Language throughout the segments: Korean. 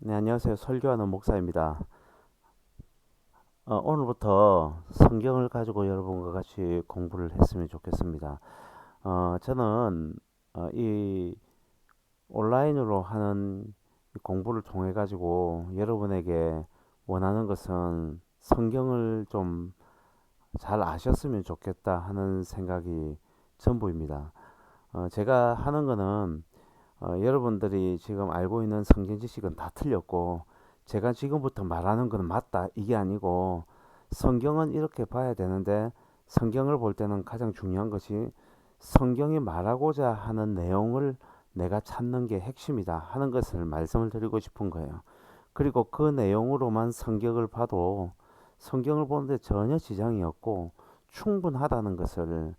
네, 안녕하세요. 설교하는 목사입니다. 오늘부터 성경을 가지고 여러분과 같이 공부를 했으면 좋겠습니다. 저는 이 온라인으로 하는 이 공부를 통해 가지고 여러분에게 원하는 것은 성경을 좀 잘 아셨으면 좋겠다 하는 생각이 전부입니다. 제가 하는 거는 여러분들이 지금 알고 있는 성경 지식은 다 틀렸고, 제가 지금부터 말하는 건 맞다, 이게 아니고, 성경은 이렇게 봐야 되는데, 성경을 볼 때는 가장 중요한 것이 성경이 말하고자 하는 내용을 내가 찾는 게 핵심이다 하는 것을 말씀을 드리고 싶은 거예요. 그리고 그 내용으로만 성경을 봐도 성경을 보는데 전혀 지장이 없고 충분하다는 것을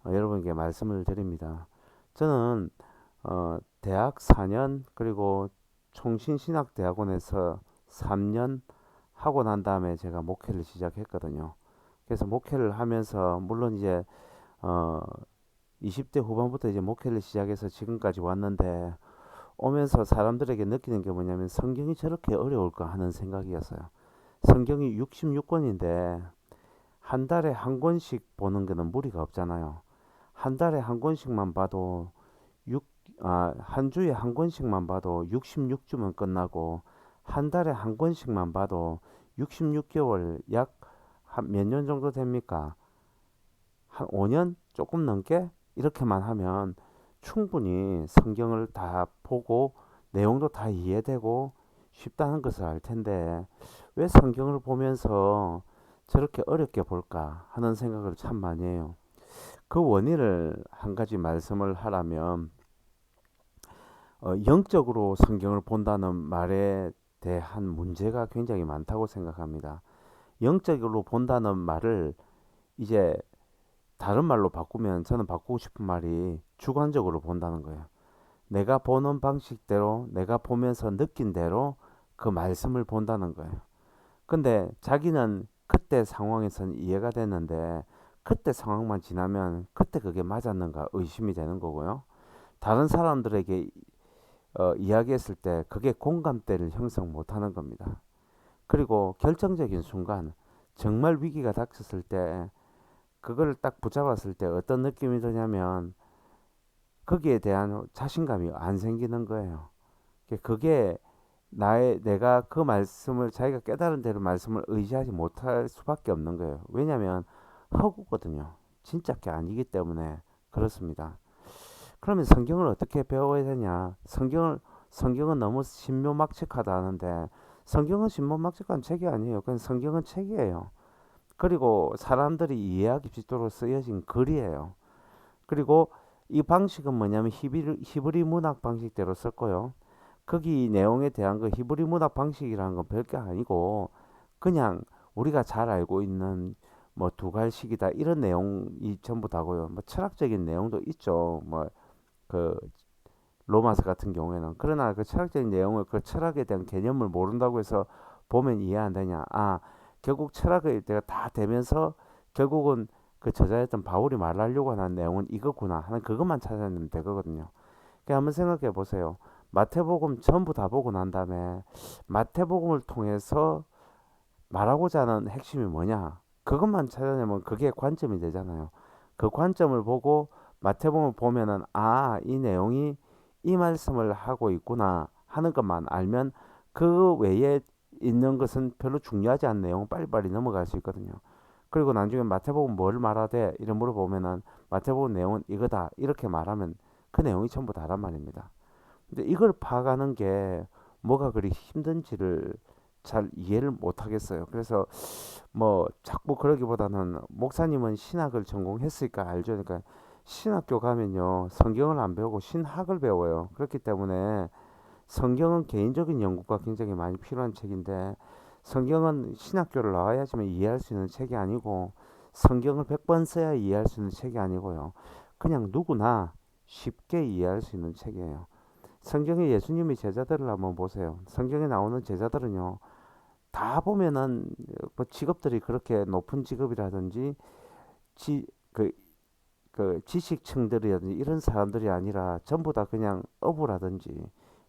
여러분께 말씀을 드립니다. 저는 대학 4년 그리고 총신신학대학원에서 3년 하고 난 다음에 제가 목회를 시작했거든요. 그래서 목회를 하면서 물론 이제 어 20대 후반부터 이제 목회를 시작해서 지금까지 왔는데, 오면서 사람들에게 느끼는 게 뭐냐면 성경이 저렇게 어려울까 하는 생각이었어요. 성경이 66권인데 한 달에 한 권씩 보는 거는 무리가 없잖아요. 한 달에 한 권씩만 봐도 한 주에 한 권씩만 봐도 66주면 끝나고, 한 달에 한 권씩만 봐도 66개월, 약 한 몇 년 정도 됩니까? 한 5년 조금 넘게 이렇게만 하면 충분히 성경을 다 보고 내용도 다 이해되고 쉽다는 것을 알 텐데, 왜 성경을 보면서 저렇게 어렵게 볼까 하는 생각을 참 많이 해요. 그 원인을 한 가지 말씀을 하라면, 영적으로 성경을 본다는 말에 대한 문제가 굉장히 많다고 생각합니다. 영적으로 본다는 말을 이제 다른 말로 바꾸면, 저는 바꾸고 싶은 말이 주관적으로 본다는 거예요. 내가 보는 방식대로, 내가 보면서 느낀 대로 그 말씀을 본다는 거예요. 근데 자기는 그때 상황에선 이해가 됐는데, 그때 상황만 지나면 그때 그게 맞았는가 의심이 되는 거고요. 다른 사람들에게 이야기했을 때 그게 공감대를 형성 못하는 겁니다. 그리고 결정적인 순간, 정말 위기가 닥쳤을 때 그걸 딱 붙잡았을 때 어떤 느낌이 드냐면, 거기에 대한 자신감이 안 생기는 거예요. 그게 내가 그 말씀을, 자기가 깨달은 대로 말씀을 의지하지 못할 수밖에 없는 거예요. 왜냐하면 허구거든요. 진짜 게 아니기 때문에 그렇습니다. 그러면 성경을 어떻게 배워야 되냐? 성경은 너무 신묘막측하다 하는데, 성경은 신묘막측한 책이 아니에요. 그냥 성경은 책이에요. 그리고 사람들이 이해하기 쉽도록 쓰여진 글이에요. 그리고 이 방식은 뭐냐면 히브리 문학 방식대로 썼고요. 거기 내용에 대한 그 히브리 문학 방식이라는 건 별게 아니고, 그냥 우리가 잘 알고 있는 뭐 두갈식이다 이런 내용이 전부 다고요. 뭐 철학적인 내용도 있죠. 뭐 그 로마서 같은 경우에는. 그러나 그 철학적인 내용을, 그 철학에 대한 개념을 모른다고 해서 보면 이해 안 되냐? 결국 철학의 때가 다 되면서 결국은 그 저자였던 바울이 말하려고 하는 내용은 이거구나 하는 그것만 찾아내면 되거든요. 그러니까 한번 생각해 보세요. 마태복음 전부 다 보고 난 다음에 마태복음을 통해서 말하고자 하는 핵심이 뭐냐? 그것만 찾아내면 그게 관점이 되잖아요. 그 관점을 보고 마태복음을 보면은, 이 내용이 이 말씀을 하고 있구나 하는 것만 알면, 그 외에 있는 것은 별로 중요하지 않은 내용은 빨리빨리 넘어갈 수 있거든요. 그리고 나중에 마태복음 뭘 말하되 이런 물어보면은, 마태복음 내용은 이거다 이렇게 말하면 그 내용이 전부 다란 말입니다. 근데 이걸 파악하는 게 뭐가 그리 힘든지를 잘 이해를 못 하겠어요. 그래서 뭐 자꾸 그러기보다는, 목사님은 신학을 전공했으니까 알죠. 그러니까 신학교 가면요, 성경을 안 배우고 신학을 배워요. 그렇기 때문에 성경은 개인적인 연구가 굉장히 많이 필요한 책인데, 성경은 신학교를 나와야지만 이해할 수 있는 책이 아니고, 성경을 100번 써야 이해할 수 있는 책이 아니고요. 그냥 누구나 쉽게 이해할 수 있는 책이에요. 성경에 예수님의 제자들을 한번 보세요. 성경에 나오는 제자들은요, 다 보면은 뭐 직업들이 그렇게 높은 직업이라든지 지, 그, 그 지식층들이라든지 이런 사람들이 아니라 전부 다 그냥 어부라든지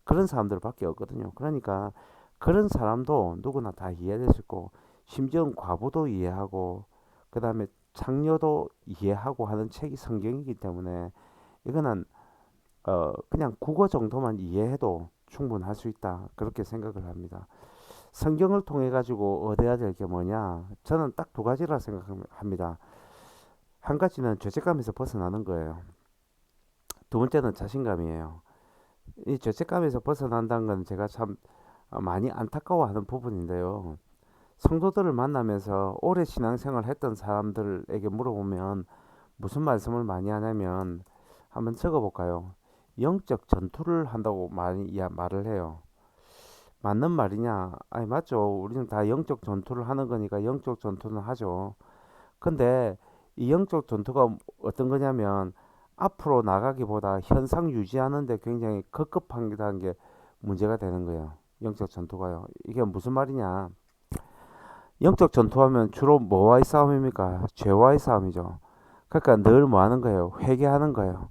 그런 사람들밖에 없거든요. 그러니까 그런 사람도 누구나 다 이해될 수 있고 심지어 과부도 이해하고 그 다음에 창녀도 이해하고 하는 책이 성경이기 때문에 이거는 그냥 국어 정도만 이해해도 충분할 수 있다 그렇게 생각을 합니다. 성경을 통해 가지고 얻어야 될 게 뭐냐? 저는 딱 두 가지라 생각합니다. 한 가지는 죄책감에서 벗어나는 거예요. 두 번째는 자신감이에요. 이 죄책감에서 벗어난다는 건 제가 참 많이 안타까워하는 부분인데요. 성도들을 만나면서 오래 신앙생활 했던 사람들에게 물어보면 무슨 말씀을 많이 하냐면 한번 적어볼까요? 영적 전투를 한다고 많이 말을 해요. 맞는 말이냐? 아니 맞죠. 우리는 다 영적 전투를 하는 거니까 영적 전투는 하죠. 근데 이 영적 전투가 어떤 거냐면 앞으로 나가기보다 현상 유지하는 데 굉장히 급급한 게 문제가 되는 거예요. 영적 전투가요. 이게 무슨 말이냐? 영적 전투하면 주로 뭐와의 싸움입니까? 죄와의 싸움이죠. 그러니까 늘 뭐 하는 거예요? 회개하는 거예요.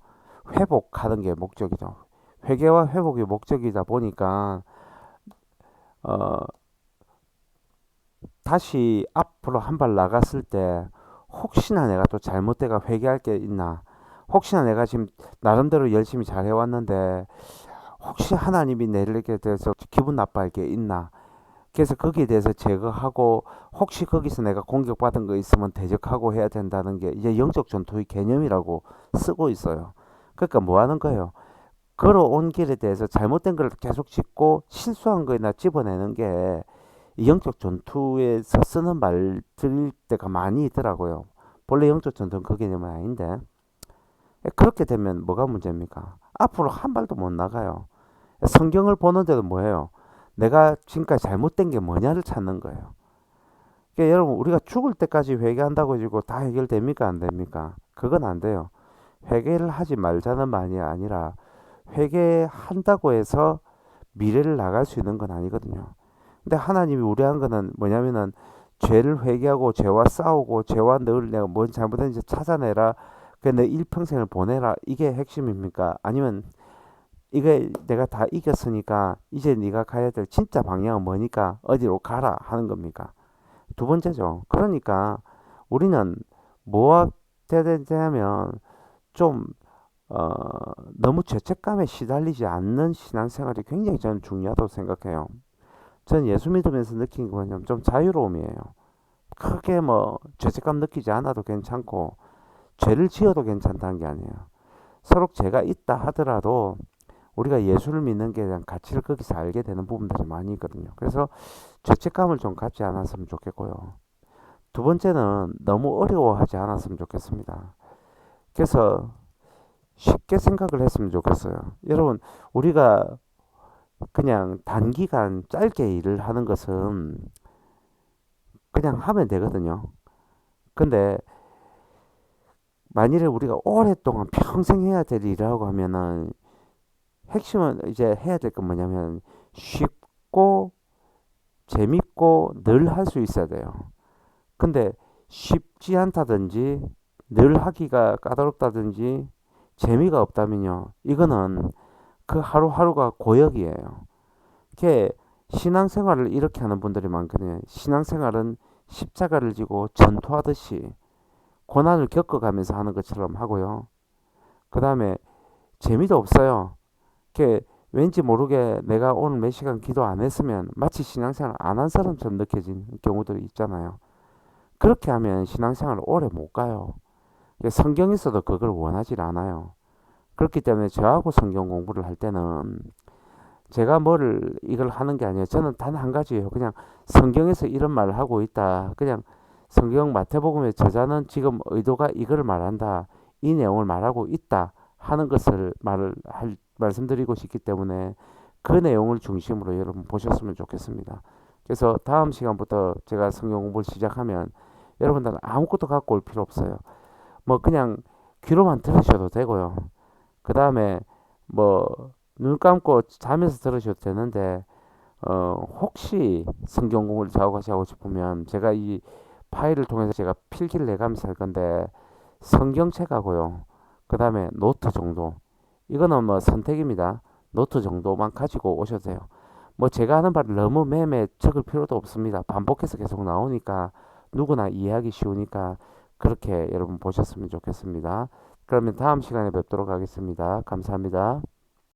회복하는 게 목적이죠. 회개와 회복이 목적이다 보니까 어, 다시 앞으로 한 발 나갔을 때 혹시나 내가 또 잘못돼가 회개할 게 있나? 혹시나 내가 지금 나름대로 열심히 잘 해왔는데 혹시 하나님이 내리게 돼서 기분 나빠할 게 있나? 그래서 거기에 대해서 제거하고 혹시 거기서 내가 공격받은 거 있으면 대적하고 해야 된다는 게 이제 영적 전투의 개념이라고 쓰고 있어요. 그러니까 뭐 하는 거예요? 걸어온 길에 대해서 잘못된 걸 계속 짚고 실수한 거나 집어내는 게 영적 전투에서 쓰는 말들 때가 많이 있더라고요. 본래 영적 전투는 그 개념은 아닌데 그렇게 되면 뭐가 문제입니까? 앞으로 한 발도 못 나가요. 성경을 보는데도 뭐예요? 내가 지금까지 잘못된 게 뭐냐를 찾는 거예요. 그러니까 여러분 우리가 죽을 때까지 회개한다고 해지고 다 해결됩니까? 안 됩니까? 그건 안 돼요. 회개를 하지 말자는 말이 아니라 회개한다고 해서 미래를 나갈 수 있는 건 아니거든요. 근데 하나님이 우려한 거는 뭐냐면은 죄를 회개하고 죄와 싸우고 죄와 늘 내가 뭔 잘못했는지 찾아내라. 그 내 일평생을 보내라. 이게 핵심입니까? 아니면 이게 내가 다 이겼으니까 이제 네가 가야 될 진짜 방향은 뭐니까 어디로 가라 하는 겁니까? 두 번째죠. 그러니까 우리는 뭐가 되냐면 좀 어, 너무 죄책감에 시달리지 않는 신앙생활이 굉장히 저는 중요하다고 생각해요. 전 예수 믿으면서 느낀 건 좀 자유로움이에요. 크게 뭐 죄책감 느끼지 않아도 괜찮고 죄를 지어도 괜찮다는 게 아니에요. 서로 죄가 있다 하더라도 우리가 예수를 믿는 게 대한 가치를 거기서 알게 되는 부분들이 많이 있거든요. 그래서 죄책감을 좀 갖지 않았으면 좋겠고요. 두 번째는 너무 어려워하지 않았으면 좋겠습니다. 그래서 쉽게 생각을 했으면 좋겠어요. 여러분, 우리가 그냥 단기간 짧게 일을 하는 것은 그냥 하면 되거든요. 근데 만일에 우리가 오랫동안 평생 해야 될 일이라고 하면은 핵심은 이제 해야 될 건 뭐냐면 쉽고 재밌고 늘 할 수 있어야 돼요. 근데 쉽지 않다든지 늘 하기가 까다롭다든지 재미가 없다면요. 이거는 그 하루하루가 고역이에요. 이게 신앙생활을 이렇게 하는 분들이 많거든요. 신앙생활은 십자가를 지고 전투하듯이 고난을 겪어가면서 하는 것처럼 하고요. 그 다음에 재미도 없어요. 이게 왠지 모르게 내가 오늘 몇 시간 기도 안 했으면 마치 신앙생활 안 한 사람처럼 느껴지는 경우들이 있잖아요. 그렇게 하면 신앙생활을 오래 못 가요. 성경에서도 그걸 원하지 않아요. 그렇기 때문에 저하고 성경 공부를 할 때는 제가 뭐를 이걸 하는 게 아니에요. 저는 단 한 가지예요. 그냥 성경에서 이런 말을 하고 있다. 그냥 성경 마태복음의 저자는 지금 의도가 이걸 말한다. 이 내용을 말하고 있다. 하는 것을 말씀드리고 싶기 때문에 그 내용을 중심으로 여러분 보셨으면 좋겠습니다. 그래서 다음 시간부터 제가 성경 공부를 시작하면 여러분들은 아무것도 갖고 올 필요 없어요. 뭐 그냥 귀로만 들으셔도 되고요. 그 다음에 뭐 눈 감고 자면서 들으셔도 되는데 혹시 성경 공부를 자고같이 하고 싶으면 제가 이 파일을 통해서 제가 필기를 내가면서 할 건데 성경책하고요. 그 다음에 노트 정도. 이거는 뭐 선택입니다. 노트 정도만 가지고 오셔도 돼요. 뭐 제가 하는 말을 너무 매매 적을 필요도 없습니다. 반복해서 계속 나오니까 누구나 이해하기 쉬우니까 그렇게 여러분 보셨으면 좋겠습니다. 그러면 다음 시간에 뵙도록 하겠습니다. 감사합니다.